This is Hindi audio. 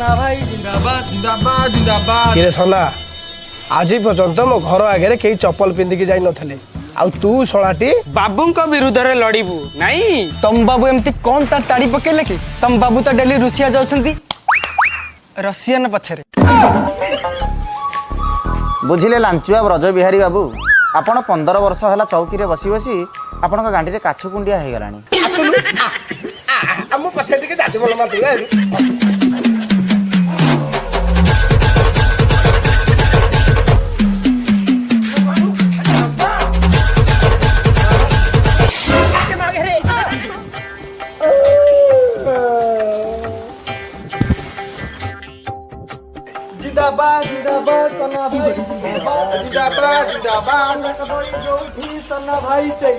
सना भाई जिंदाबाद जिंदाबाद जिंदाबाद। किरे सोना आज पर्यंत मो घर आगे कई चप्पल पिंधिकी जाई नथले आ तू शଳାटी बाबू को विरुद्ध रे लड़ीबू नहीं। तम बाबू एमती कौन तार ताड़ी पकेले कि तम बाबू तो डेली रुसिया जाउछंती रसियन पछरे। बुझिले लांचुआ ब्रज बिहारी बाबू आपण 15 वर्ष है चौकी रे बसी बसी आपण गांडी रे काछु कुंडिया हो गलानी। हम पछे टिके जाति बोल मत जिंदाबाद जिंदाबाद सना भाई जिंदाबाद जिंदाबाद जो सना भाई से